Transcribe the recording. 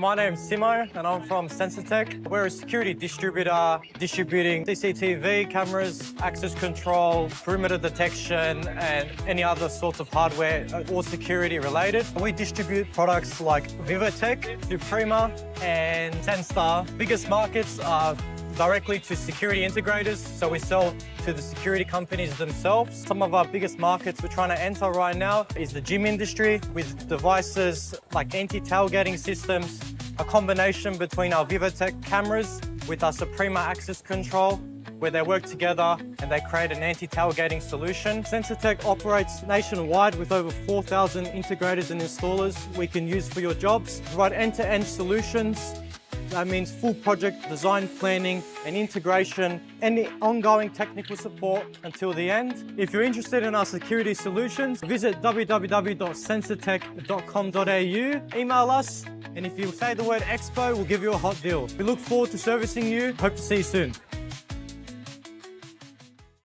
My name's Simo and I'm from SensaTek. We're a security distributor distributing CCTV cameras, access control, perimeter detection and any other sorts of hardware or security related. We distribute products like Vivotek, Suprema and SensaTek. Biggest markets are directly to security integrators, so we sell to the security companies themselves. Some of our biggest markets we're trying to enter right now is the gym industry with devices like anti-tailgating systems, a combination between our Vivotek cameras with our Suprema access control, where they work together and they create an anti-tailgating solution. SensaTek operates nationwide with over 4,000 integrators and installers we can use for your jobs. Provide end-to-end solutions. That means full project design planning and integration, and ongoing technical support until the end. If you're interested in our security solutions, visit www.sensatech.com.au, email us, and if you say the word Expo, we'll give you a hot deal. We look forward to servicing you. Hope to see you soon.